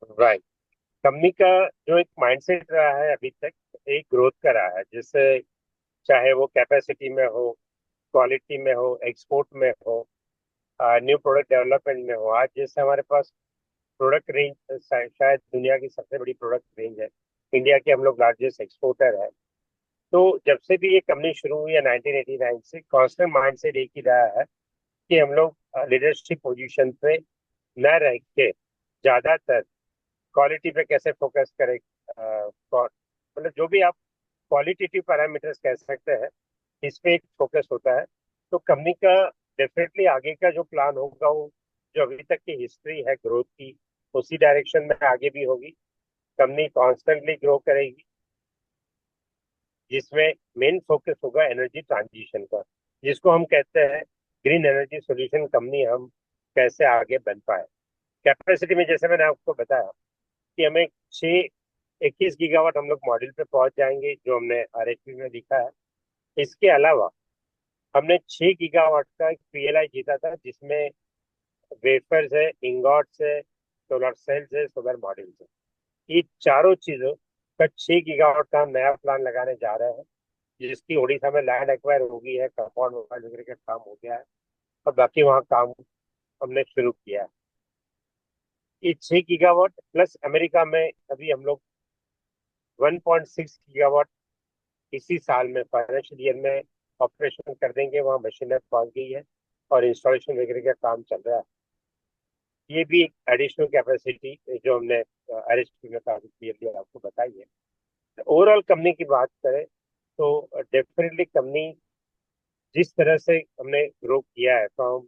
Right. Company का जो एक माइंडसेट रहा है अभी तक, एक ग्रोथ का रहा है, जिससे चाहे वो कैपेसिटी में हो, क्वालिटी में हो, एक्सपोर्ट में हो, न्यू प्रोडक्ट डेवलपमेंट में हो। आज जैसे हमारे पास प्रोडक्ट रेंज शायद दुनिया की सबसे बड़ी प्रोडक्ट रेंज है। इंडिया के हम लोग लार्जेस्ट एक्सपोर्टर है। तो जब से भी ये कंपनी शुरू हुई है 1989 से, कांस्टेंट माइंडसेट एक ही रहा है कि हम लोग लीडरशिप पोजीशन पे न रह के ज्यादातर क्वालिटी पे कैसे फोकस करें। मतलब जो भी आप क्वालिटेटिव पैरामीटर्स कह सकते हैं, इस पे एक फोकस होता है। तो कंपनी का डेफिनेटली आगे का जो प्लान होगा, वो जो अभी तक की हिस्ट्री है ग्रोथ की, उसी डायरेक्शन में आगे भी होगी। कंपनी कॉन्स्टेंटली ग्रो करेगी, जिसमें मेन फोकस होगा एनर्जी ट्रांजिशन का, जिसको हम कहते हैं ग्रीन एनर्जी सॉल्यूशन कंपनी हम कैसे आगे बन पाए। कैपेसिटी में जैसे मैंने आपको बताया कि हमें 21 गीगावाट हम लोग मॉड्यूल पे पहुंच जाएंगे, जो हमने आरएचपी में लिखा है। इसके अलावा हमने 6 गीगावाट का एक पीएलआई जीता था, जिसमें वेफर्स है, इंगॉट्स है, सोलर सेल्स है, सोलर मॉड्यूल्स है। ये चारों चीजों का 6 गीगावाट का हम नया प्लान लगाने जा रहे हैं, जिसकी उड़ीसा में लैंड एक्वायर हो गई है, कंपाउंड मोबाइल वगैरह का काम हो गया है, और बाकी वहाँ काम हमने शुरू किया है। ये 6 गीगावाट प्लस अमेरिका में अभी हम लोग 1.6 गीगावाट इसी साल में फाइनेंशियल ईयर में ऑपरेशन कर देंगे। वहाँ मशीनें पहुंच गई है और इंस्टॉलेशन वगैरह का काम चल रहा है। ये भी एक एडिशनल कैपेसिटी जो हमने आरएसपी में काफी क्लियरली आपको बताई है। ओवरऑल कंपनी की बात करें तो डेफिनेटली कंपनी जिस तरह से हमने ग्रो किया है, फ्रॉम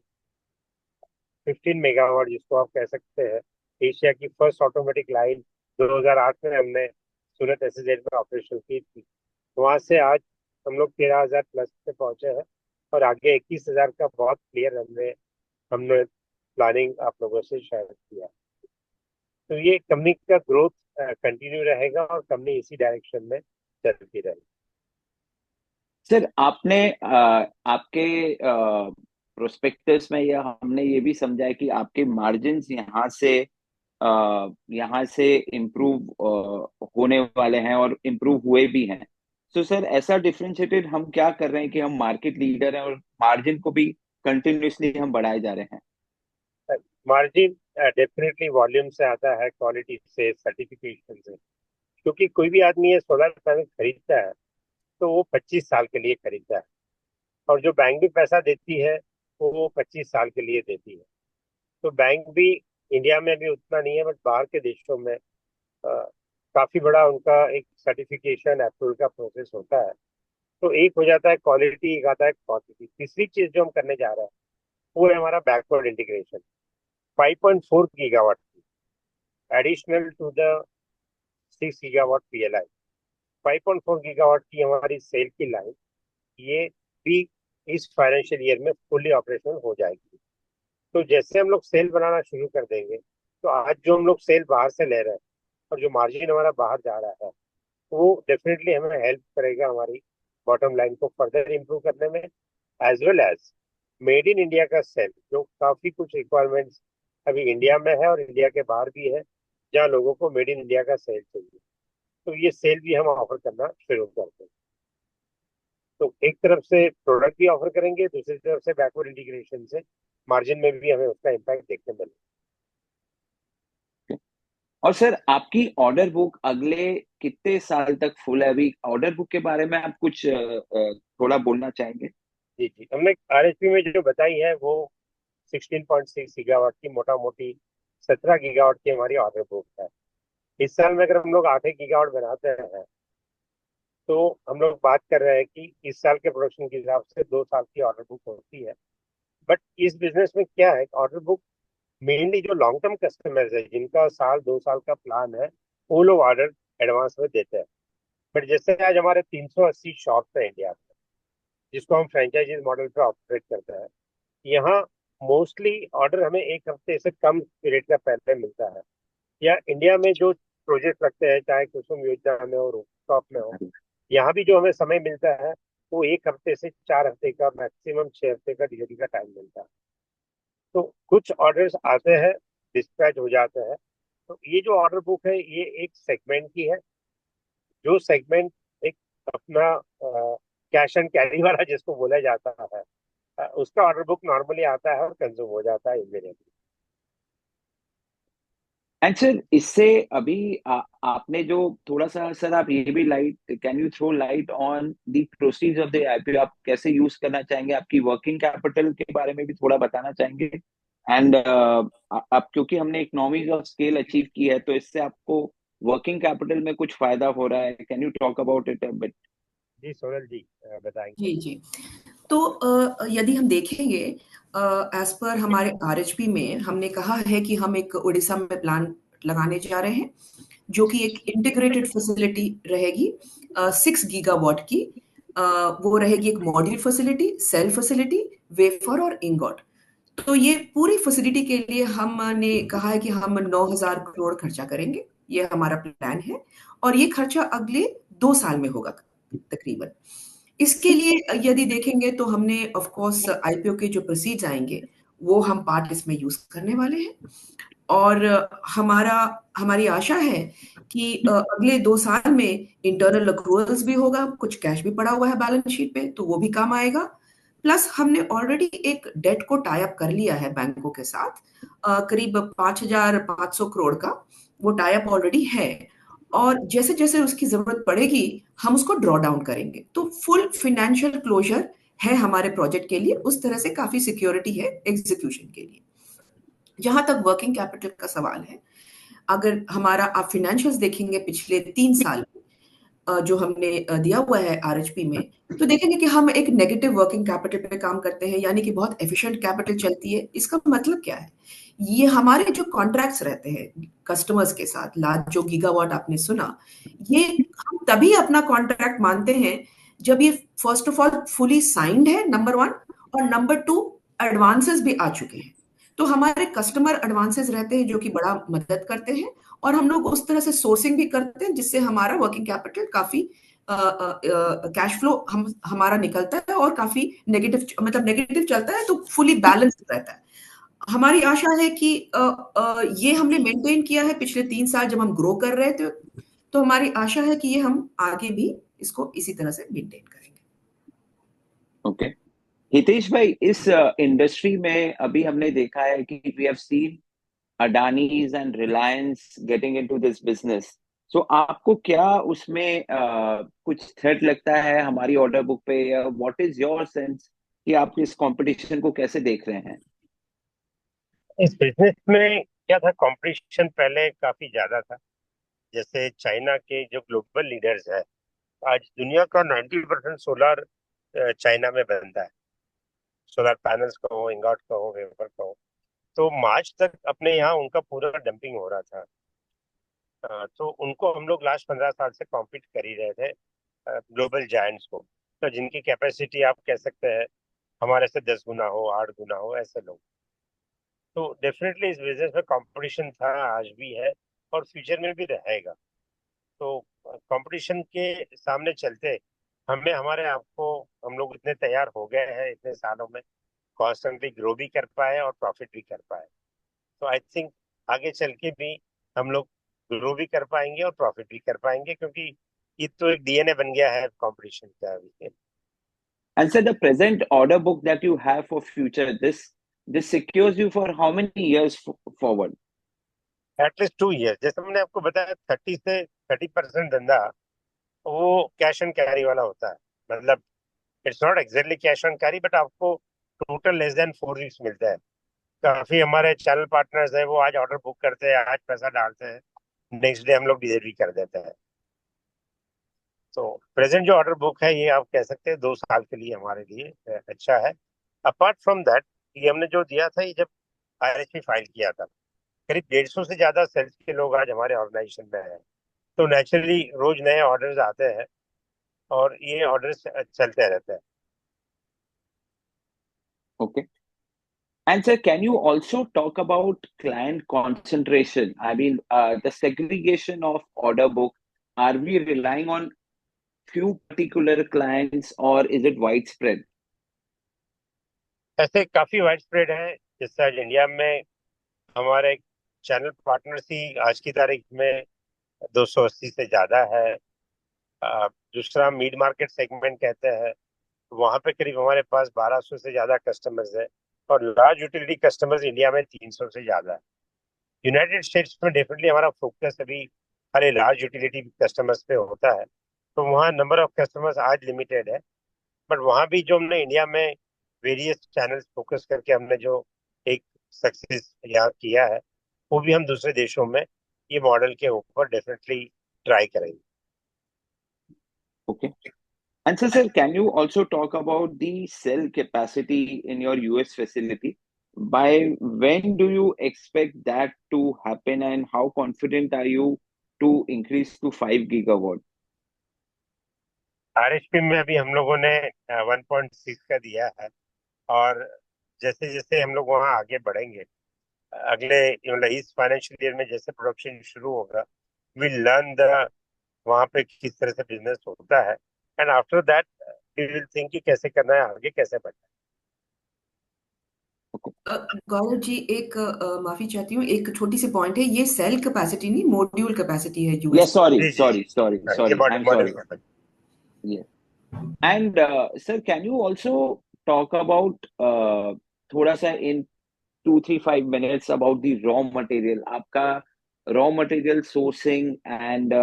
15 मेगावाट, जिसको आप कह सकते हैं एशिया की फर्स्ट ऑटोमेटिक लाइन 2008 में हमने सूरत एसईजेड में ऑपरेशन की थी। वहां से आज हम लोग 13,000 प्लस पे पहुंचे हैं, और आगे 21,000 का बहुत क्लियर हमने हमने प्लानिंग आप लोगों से शेयर किया। तो ये कंपनी का ग्रोथ कंटिन्यू रहेगा, और कंपनी इसी डायरेक्शन में चलती रहेगी। सर आपने आपके प्रोस्पेक्टस में यह हमने ये भी समझा है कि आपके मार्जिन्स यहाँ से इम्प्रूव होने वाले हैं और इम्प्रूव हुए भी हैं। तो सर ऐसा डिफरेंशिएटेड हम क्या कर रहे हैं कि हम मार्केट लीडर हैं और मार्जिन को भी कंटिन्यूअसली हम बढ़ाए जा रहे हैं। मार्जिन डेफिनेटली वॉल्यूम से आता है, क्वालिटी से, सर्टिफिकेशन से। क्योंकि कोई भी आदमी ये सोलर पैनल खरीदता है, तो वो 25 साल के लिए खरीदता है, और जो बैंक भी पैसा देती है वो 25 साल के लिए देती है। तो बैंक भी इंडिया में भी उतना नहीं है, बट बाहर के देशों में काफी बड़ा उनका एक सर्टिफिकेशन अप्रूवल का प्रोसेस होता है। तो एक हो जाता है क्वालिटी, एक आता है क्वांटिटी। तीसरी चीज जो हम करने जा रहे हैं वो है हमारा बैकवर्ड इंटीग्रेशन। 5.4 गीगावाट की additional to the 6 gigawatt PLI, 5.4 gigawatt की हमारी सेल की लाइन, ये भी इस फाइनेंशियल ईयर में फुल्ली ऑपरेशनल हो जाएगी। तो जैसे हम लोग सेल बनाना शुरू कर देंगे, तो आज जो हम लोग सेल बाहर से ले रहे हैं और जो मार्जिन हमारा बाहर जा रहा है, वो डेफिनेटली हमें हेल्प करेगा हमारी बॉटम लाइन को फर्दर इम्प्रूव करने में। As well as made in India का सेल, जो काफी कुछ रिक्वायरमेंट्स अभी इंडिया में है और इंडिया के बाहर भी है, जहाँ लोगों को मेड इन इंडिया का सेल चाहिए। तो ये सेल भी हम ऑफर करना शुरू करते हैं। तो एक तरफ से प्रोडक्ट भी ऑफर करेंगे, दूसरी तरफ से बैकवर्ड इंटीग्रेशन से मार्जिन में भी हमें उसका इम्पैक्ट देखने मिलेगा। और सर आपकी ऑर्डर बुक अगले कितने साल तक फुल है? अभी ऑर्डर बुक के बारे में आप कुछ थोड़ा बोलना चाहेंगे? जी जी, हमने आरएचपी में जो बताई है वो 16.6 गीगावाट की, मोटा मोटी 17 गीगावाट की हमारी ऑर्डर बुक है। इस साल में अगर हम लोग 8 गीगावाट बनाते हैं, तो हम लोग बात कर रहे हैं कि इस साल के प्रोडक्शन के हिसाब से 2 साल की ऑर्डर बुक होती है। बट इस बिजनेस में क्या है, ऑर्डर बुक मेनली जो लॉन्ग टर्म कस्टमर्स है, जिनका 1 2 साल का प्लान है, वो लोग ऑर्डर एडवांस में देते हैं। बट जैसे आज हमारे 380 शॉप्स है इंडिया में, जिसको हम फ्रेंचाइजीज मॉडल पे ऑपरेट करते हैं, यहाँ मोस्टली ऑर्डर हमें एक हफ्ते से कम पीरियड का पहले मिलता है। या इंडिया में जो प्रोजेक्ट लगते हैं, चाहे कुसुम योजना में हो, रूफटॉप में हो, यहाँ भी जो हमें समय मिलता है वो 1 हफ्ते से 4 हफ्ते का, मैक्सिमम 6 हफ्ते का डिलीवरी का टाइम मिलता है। तो कुछ ऑर्डर्स आते हैं, डिस्पैच हो जाते हैं, तो ये जो ऑर्डर बुक है ये एक सेगमेंट की है, जो सेगमेंट एक अपना कैश एंड कैरी वाला जिसको बोला जाता है, उसका ऑर्डर बुक नॉर्मली आता है और कंज्यूम हो जाता है इमीडिएटली। एंड सर इससे अभी आपने जो थोड़ा सा सर आप ये भी light can you throw light on the proceeds of the IPO, आप कैसे यूज करना चाहेंगे, आपकी वर्किंग कैपिटल के बारे में भी थोड़ा बताना चाहेंगे। एंड आप क्योंकि हमने इकोनॉमीज ऑफ स्केल अचीव की है तो इससे आपको वर्किंग कैपिटल में कुछ फायदा हो रहा है, can you talk about it a bit. जी सोनल जी बताएंगे। जी जी। तो यदि हम देखेंगे, एज पर हमारे आरएचपी में हमने कहा है कि हम एक उड़ीसा में प्लांट लगाने जा रहे हैं, जो कि एक इंटीग्रेटेड फैसिलिटी रहेगी 6 गीगावाट की। वो रहेगी एक module facility, cell facility, wafer और इंगॉट। तो ये पूरी फैसिलिटी के लिए हमने कहा है कि हम 9,000 करोड़ खर्चा करेंगे। ये हमारा प्लान है और ये खर्चा अगले 2 साल में होगा तकरीबन। इसके लिए यदि देखेंगे तो हमने ऑफ कोर्स आईपीओ के जो प्रोसीड्स आएंगे वो हम पार्ट इसमें यूज करने वाले हैं। और हमारा हमारी आशा है कि अगले 2 साल में इंटरनल अक्रूवल्स भी होगा, कुछ कैश भी पड़ा हुआ है बैलेंस शीट पे तो वो भी काम आएगा। प्लस हमने ऑलरेडी एक डेट को टाई अप कर लिया है बैंकों के साथ, करीब 5,500 करोड़ का वो टाई अप ऑलरेडी है। और जैसे जैसे उसकी जरूरत पड़ेगी हम उसको ड्रॉ डाउन करेंगे। तो फुल फाइनेंशियल क्लोजर है हमारे प्रोजेक्ट के लिए, उस तरह से काफी सिक्योरिटी है एग्जीक्यूशन के लिए। जहां तक वर्किंग कैपिटल का सवाल है, अगर हमारा आप फिनेंशियल्स देखेंगे पिछले 3 साल जो हमने दिया हुआ है आरएचपी में, तो देखेंगे कि हम एक नेगेटिव वर्किंग कैपिटल पे काम करते हैं, यानी कि बहुत एफिशिएंट कैपिटल चलती है। इसका मतलब क्या है? ये हमारे जो कॉन्ट्रैक्ट्स रहते हैं कस्टमर्स के साथ, लार्ज जो गीगावाट आपने सुना, ये हम तभी अपना कॉन्ट्रैक्ट मानते हैं जब ये first of all fully signed है, नंबर वन, और नंबर टू एडवांसेस भी आ चुके हैं। तो हमारे कस्टमर एडवांसेस रहते हैं जो कि बड़ा मदद करते हैं, और हम लोग उस तरह से सोर्सिंग भी करते हैं जिससे हमारा वर्किंग कैपिटल काफी कैश फ्लो हमारा निकलता है और काफी नेगेटिव, मतलब नेगेटिव चलता है तो फुली बैलेंस्ड रहता है। हमारी आशा है कि ये हमने मेंटेन किया है पिछले 3 साल जब हम ग्रो कर रहे थे। तो हमारी आशा है कि ये हम आगे भी इसको इसी तरह से मेंटेन करेंगे। ओके हितेश भाई, इस इंडस्ट्री में अभी हमने देखा है कि we have seen Adani's and Reliance getting into this business. So आपको क्या उसमें कुछ थ्रेट लगता है हमारी ऑर्डर बुक पे, या व्हाट इज योर सेंस कि आप इस कंपटीशन को कैसे देख रहे हैं? इस बिजनेस में क्या था, कंपटीशन पहले काफी ज्यादा था। जैसे चाइना के जो ग्लोबल लीडर्स है, आज दुनिया का 90% सोलर चाइना में बनता है। सोलर पैनल्स का हो, इंगॉट का हो, वेफर का हो। तो मार्च तक अपने यहाँ उनका पूरा डंपिंग हो रहा था। तो उनको हम लोग लास्ट 15 साल से कॉम्पीट कर ही रहे थे, ग्लोबल जायंट्स को। तो जिनकी कैपेसिटी आप कह सकते हैं हमारे से 10 गुना हो, 8 गुना हो, ऐसे लोग। तो डेफिनेटली इस बिजनेस में कंपटीशन था, आज भी है और फ्यूचर में भी रहेगा। तो कंपटीशन के सामने चलते हमें हमारे आप को, हम लोग इतने तैयार हो गए हैं इतने सालों में, कॉन्स्टेंटली ग्रो भी कर पाए और प्रॉफिट भी कर पाए। तो आई थिंक आगे चल के भी हम लोग ग्रो भी कर पाएंगे और प्रॉफिट भी कर पाएंगे, क्योंकि ये तो एक डीएनए बन गया है कंपटीशन का अभी। And so the present order book that you have for future, this secures you for how many years forward? At least 2 year. जैसे मैंने आपको बताया, 30% धंधा वो कैश एंड कैरी वाला होता है। मतलब it's not exactly cash and carry, but आपको टोटल लेस देन 4 वीक्स मिलता है। काफी हमारे चैनल पार्टनर्स है, वो आज ऑर्डर बुक करते हैं, आज पैसा डालते हैं, नेक्स्ट डे हम लोग डिलीवरी कर देते हैं। तो प्रेजेंट जो ऑर्डर बुक है ये आप कह सकते हैं 2 साल के लिए हमारे लिए अच्छा है। अपार्ट फ्रॉम दैट, ये हमने जो दिया था, ये जब आरएचपी फाइल किया था, करीब 150 से ज्यादा सेल्स के लोग आज हमारे ऑर्गेनाइजेशन में हैं। तो नेचुरली रोज नए ऑर्डर्स आते हैं और ये ऑर्डर्स चलते रहते हैं। Okay. And sir, can you also talk about client concentration? I mean, the segregation of order book, are we relying on few particular clients or is it widespread? ऐसे काफी वाइड स्प्रेड है। जैसे आज India में हमारे channel partners ही आज की तारीख में 280 से ज्यादा है। दूसरा मिड मार्केट सेगमेंट कहते हैं, वहां पे करीब हमारे पास 1200 से ज्यादा कस्टमर्स है, और लार्ज यूटिलिटी कस्टमर्स इंडिया में 300 से ज्यादा है। यूनाइटेड स्टेट्स में डेफिनेटली हमारा फोकस अभी सारे लार्ज यूटिलिटी कस्टमर्स पे होता है, तो वहाँ नंबर ऑफ कस्टमर्स आज लिमिटेड है। बट वहाँ भी जो हमने इंडिया में वेरियस चैनल्स फोकस करके हमने जो एक सक्सेस यहाँ किया है, वो भी हम दूसरे देशों में ये मॉडल के ऊपर डेफिनेटली ट्राई करेंगे। Okay. And so, sir, can you also talk about the cell capacity in your US facility? By when do you expect that to happen, and how confident are you to increase to 5 gigawatt? RHP में अभी हम लोगों ने 1.6 का दिया है, और जैसे जैसे हम लोग वहाँ आगे बढ़ेंगे, अगले मतलब इस फाइनेंशियल ईयर में जैसे प्रोडक्शन शुरू होगा, विल लर्न द वहाँ पे किस तरह से बिजनेस होता है, and after that we will think कि कैसे करना है, आगे कैसे बढ़ना गौरव जी, एक माफी चाहती हूँ, एक छोटी सी पॉइंट है, ये सेल कैपेसिटी नहीं, मॉड्यूल कैपेसिटी है यूएस Yes, sorry, है। जी जी sorry, जी, sorry, हाँ, ये sorry. Model I'm model sorry. का Yes. And sir, can you also talk about थोड़ा सा in 2-3-5 minutes about the raw material? आपका raw material sourcing and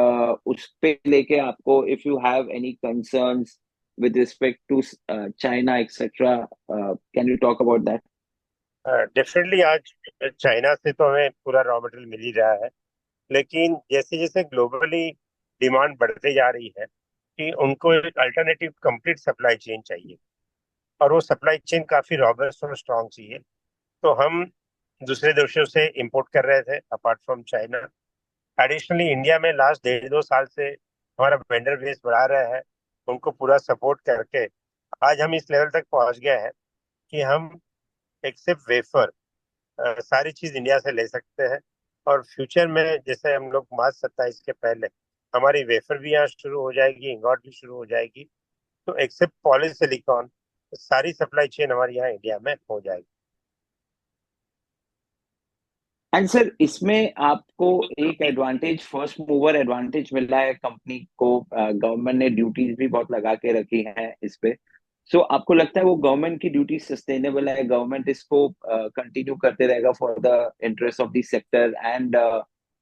उस पे लेके आपको if you have any concerns with respect to China etc. Can you talk about that? Definitely आज China से तो हमें पूरा रॉ मटेरियल मिल ही रहा है, लेकिन जैसे जैसे ग्लोबली डिमांड बढ़ते जा रही है कि उनको एक अल्टरनेटिव कंप्लीट सप्लाई चेन चाहिए, और वो सप्लाई चेन काफी रॉबस्ट और स्ट्रांग चाहिए। तो हम दूसरे देशों से इंपोर्ट कर रहे थे apart from China. Additionally India में लास्ट 1.5-2 साल से हमारा वेंडर बेस बढ़ा रहे हैं, उनको पूरा सपोर्ट करके आज हम इस लेवल तक पहुंच गए हैं कि हम एक सिर्फ वेफर सारी चीज इंडिया से ले सकते हैं। और फ्यूचर में जैसे हम लोग मार्च 27 के पहले हमारी वेफर भी यहाँ शुरू हो जाएगी, इंगॉट भी शुरू हो जाएगी, तो एक्सेप्ट पॉली सिलिकॉन सारी सप्लाई चेन हमारी यहाँ इंडिया में हो जाएगी। एंड सर, इसमें आपको एक एडवांटेज, फर्स्ट मूवर एडवांटेज मिला है कंपनी को। गवर्नमेंट ने ड्यूटीज भी बहुत लगा के रखी है इस पे। सो आपको लगता है वो गवर्नमेंट की ड्यूटी सस्टेनेबल है? गवर्नमेंट इसको कंटिन्यू करते रहेगा for the interest of the sector and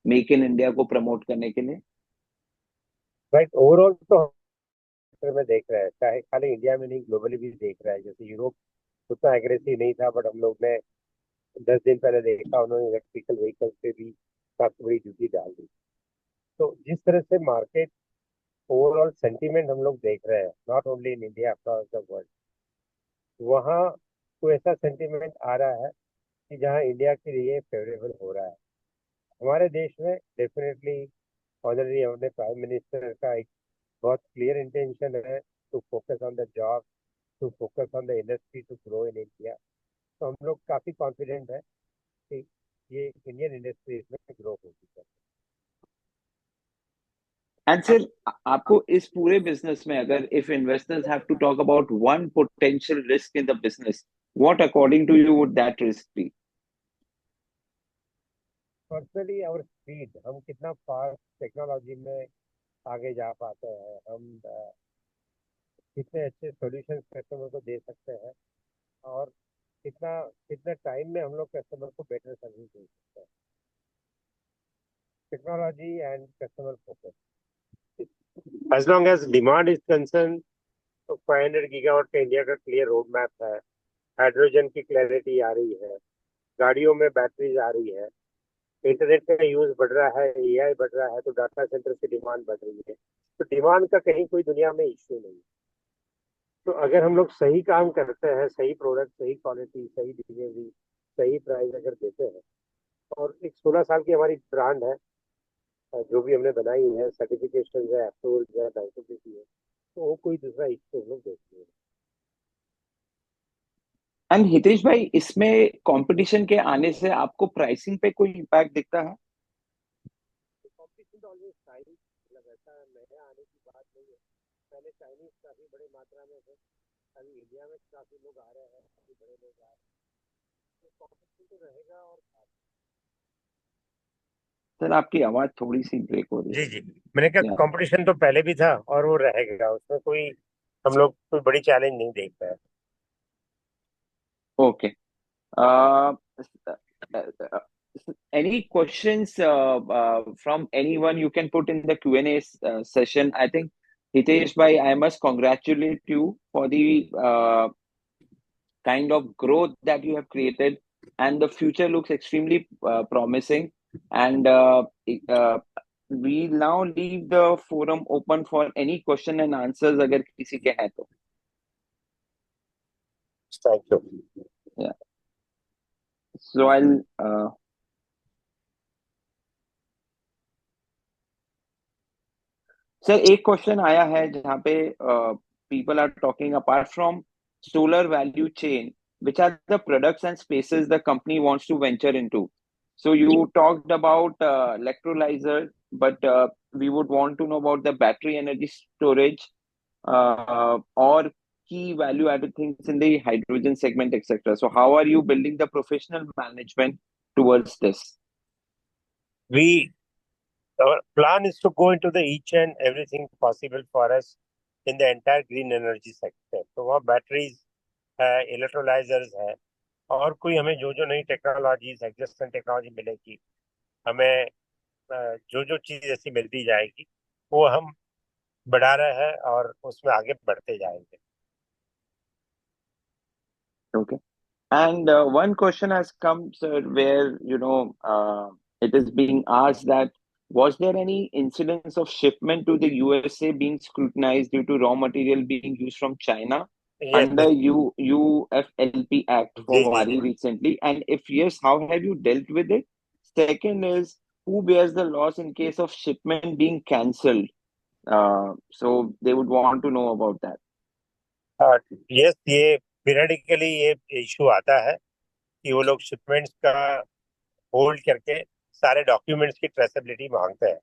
make in India को प्रमोट करने के लिए? राइट, ओवरऑल तो sector में देख रहे हैं, चाहे खाली इंडिया में नहीं ग्लोबली भी देख रहा है। जैसे यूरोप उतना एग्रेसिव नहीं था, बट हम लोग ने 10 दिन पहले देखा उन्होंने इलेक्ट्रिकल व्हीकल्स पे भी काफी बड़ी ड्यूटी डाल दी। तो जिस तरह से मार्केट ओवरऑल सेंटीमेंट हम लोग देख रहे हैं, not only in India across the world, वहाँ कोई ऐसा सेंटीमेंट आ रहा है कि जहाँ इंडिया के लिए फेवरेबल हो रहा है। हमारे देश में डेफिनेटली ऑलरेडी अपने प्राइम मिनिस्टर का एक बहुत क्लियर इंटेंशन है to focus on the job, to focus on the industry to grow in India. तो हम लोग काफी कॉन्फिडेंट है कि ये इंडियन इंडस्ट्री इसमें ग्रो होगी सर। एंड सर, आपको इस पूरे बिजनेस में, अगर if investors have to talk about one potential risk in the business, what according to you would that risk B? Personally और स्पीड, हम कितना फास्ट टेक्नोलॉजी में आगे जा पाते हैं, हम कितने अच्छे सॉल्यूशंस कस्टमर को दे सकते हैं, और कितना कितने टाइम में हम लोग कस्टमर को बेटर सर्विस दे सकते हैं। Technology and customer focus, as long as demand is concern, तो 500 गीगावाट का इंडिया का क्लियर रोड मैप है। हाइड्रोजन की क्लैरिटी आ रही है, गाड़ियों में बैटरीज आ रही है, इंटरनेट का यूज बढ़ रहा है, एआई बढ़ रहा है, तो डाटा सेंटर की डिमांड बढ़ रही है। तो डिमांड का कहीं कोई दुनिया में इश्यू नहीं। तो अगर हम लोग सही काम करते हैं, सही प्रोडक्ट, सही क्वालिटी, सही डिलीवरी, सही प्राइस अगर देते हैं, और एक 16 साल की हमारी ब्रांड है, जो भी हमने बनाई है, सर्टिफिकेशन है, अप्रूवल है, लाइसेंस है, तो वो कोई दूसरा इश्यू हम लोग देखते हैं। एंड हितेश भाई, इसमें कंपटीशन के आने से आपको प्राइसिंग पे कोई इम्पैक्ट दिखता है? कॉम्पिटिशन तो ऑलवेज टाइम, मतलब ऐसा नया आने की बात नहीं है। पहले चाइनीज काफी बड़ी मात्रा में थे, अभी इंडिया में काफी लोग आ रहे हैं, काफी बड़े लोग आ रहे हैं, तो कॉम्पिटिशन तो रहेगा। और सर आपकी आवाज थोड़ी सी ब्रेक हो रही जी जी, मैंने कहा है। कंपटीशन तो पहले भी था और वो रहेगा, उसमें कोई हम लोग कोई बड़ी चैलेंज नहीं देख पाए। Okay. Uh, any questions from anyone you can put in the Q&A session? I think Hitesh bhai, I must congratulate you for the kind of growth that you have created, and the future looks extremely promising. And uh, we now leave the forum open for any question and answers अगर किसी के हैं तो. Thank you. Yeah. So I'll sir एक question आया है जहाँ पे people are talking apart from solar value chain which are the products and spaces the company wants to venture into. So you talked about electrolyzer, but we would want to know about the battery energy storage or key value added things in the hydrogen segment, etc. So how are you building the professional management towards this? We Our plan is to go into the each and everything possible for us in the entire green energy sector। तो वहाँ batteries है, electrolysers है, और कोई हमें जो जो नई टेक्नोलॉजीज एग्जिस्टेंट टेक्नोलॉजी मिलेगी, हमें जो जो चीज ऐसी मिलती जाएगी, वो हम बढ़ा रहे हैं और उसमें आगे बढ़ते जाएंगे। Okay. And one question has come, sir, where it is being asked that was there any incidence of shipment to the USA being scrutinized due to raw material being used from China yes under UFLP Act for जी जी जी। Wari recently? And if yes, how have you dealt with it? Second is who bears the loss in case of shipment being cancelled? So they would want to know about that. Yes, ये periodically ये issue आता है कि वो लोग shipments का hold करके सारे डॉक्यूमेंट्स की ट्रेसेबिलिटी मांगते हैं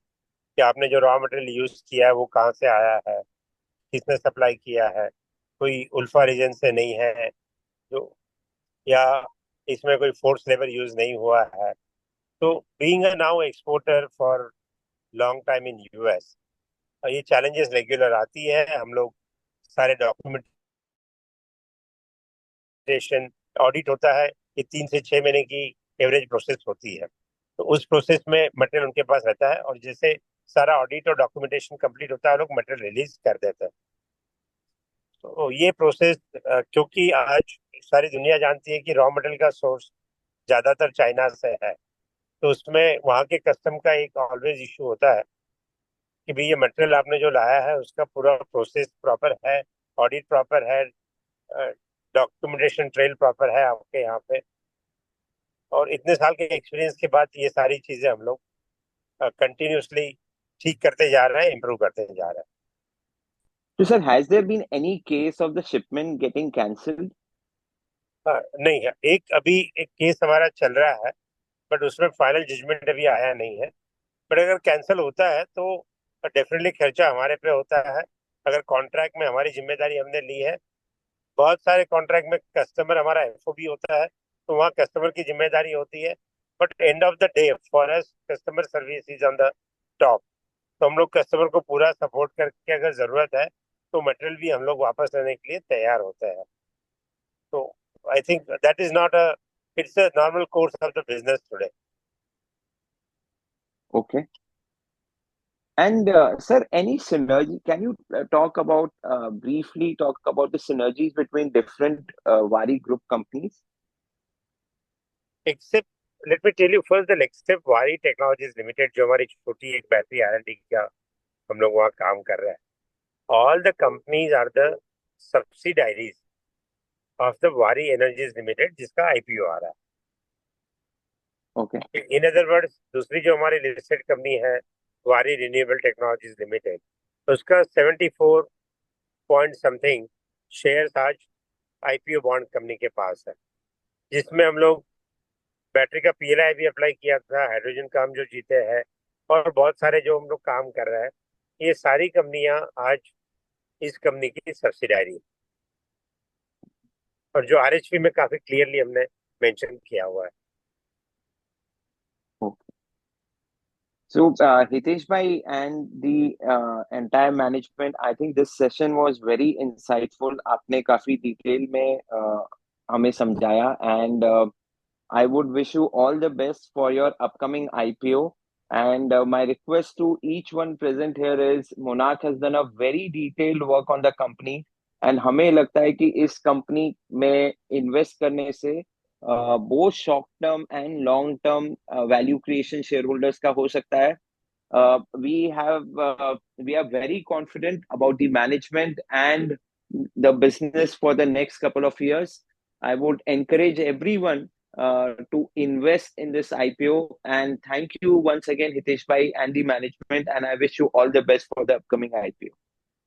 कि आपने जो रॉ मटेरियल यूज किया है वो कहाँ से आया है, किसने सप्लाई किया है, कोई उल्फा रीजन से नहीं है जो, या इसमें कोई फोर्स लेबर यूज नहीं हुआ है। तो being a now exporter for long time in US, ये चैलेंजेस रेगुलर आती है। हम लोग सारे डॉक्यूमेंटेशन ऑडिट होता है, ये 3 से 6 महीने की एवरेज प्रोसेस होती है। तो उस प्रोसेस में मटेरियल उनके पास रहता है, और जैसे सारा ऑडिट और डॉक्यूमेंटेशन कंप्लीट होता है, लोग मटेरियल रिलीज कर देते हैं। तो ये प्रोसेस, क्योंकि आज सारी दुनिया जानती है कि रॉ मटेरियल का सोर्स ज्यादातर चाइना से है, तो उसमें वहाँ के कस्टम का एक ऑलवेज इशू होता है कि भाई ये मटेरियल आपने जो लाया है उसका पूरा प्रोसेस प्रॉपर है, ऑडिट प्रॉपर है, डॉक्यूमेंटेशन ट्रेल प्रॉपर है आपके यहाँ पे। और इतने साल के एक्सपीरियंस के बाद ये सारी चीजें हम लोग कंटिन्यूसली ठीक करते जा रहे हैं, इम्प्रूव करते जा रहे So, sir, has there been any case of the shipment getting cancelled? हैं। नहीं है, एक अभी एक केस हमारा चल रहा है, बट उसमें फाइनल जजमेंट अभी आया नहीं है। बट अगर कैंसिल होता है तो डेफिनेटली खर्चा हमारे पे होता है। अगर कॉन्ट्रैक्ट में हमारी जिम्मेदारी हमने ली है, बहुत सारे कॉन्ट्रैक्ट में कस्टमर हमारा एफओबी होता है, तो वहाँ कस्टमर की जिम्मेदारी होती है। But end of the day for us customer service is on the top. तो हम लोग कस्टमर को पूरा सपोर्ट करके अगर जरूरत है तो मटेरियल भी हम लोग वापस लेने के लिए तैयार होते हैं। तो I think that is not a, it's a normal course of the business today. Okay. And sir, any synergy? Can you talk about briefly talk about the synergies between different Wari Group companies? Except, let me tell you first the except Wari technologies limited, जो हमारी छोटी एक battery आर&डी का हम लोग वहाँ काम कर रहे हैं। All the companies are the subsidiaries of the Waaree energies limited, जिसका आईपीओ आ रहा Okay. है। इन अदर वर्ड्स, दूसरी जो हमारी लिस्टेड कंपनी है वारी रिन्यूएबल टेक्नोलॉजीज लिमिटेड, उसका 74 पॉइंट समथिंग शेयर आज आईपीओ बॉन्ड कंपनी के पास है, जिसमें हम लोग बैटरी का पीएलआई भी अप्लाई किया था, हाइड्रोजन का हम जो जीते हैं, और बहुत सारे जो हम लोग काम कर रहे हैं, ये सारी कंपनियां आज इस कंपनी की सब्सिडायरी, और जो आरएचपी में काफी क्लियरली हमने मेंशन किया हुआ है। Okay. So, Hitesh bhai and the entire management, I think this session was very insightful. आपने काफी डिटेल में हमें समझाया, and I would wish you all the best for your upcoming IPO. And my request to each one present here is Monarch has done a very detailed work on the company, and हमें लगता है कि इस company में invest करने से both short term and long term value creation share holders का हो सकता है. We are very confident about the management and the business for the next couple of years. I would encourage everyone to invest in this IPO. And thank you once again, Hitesh bhai and the management. And I wish you all the best for the upcoming IPO.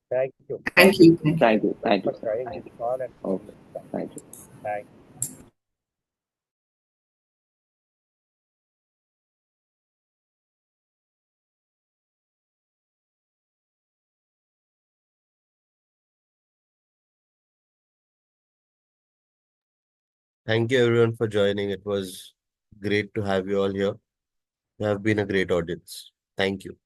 Thank you. Thank you. Thank you. Thank you. Thank For you, sir. joining Thank this you. call and Okay. Thank you. thank Thank you everyone for joining. It was great to have you all here. You have been a great audience. Thank you.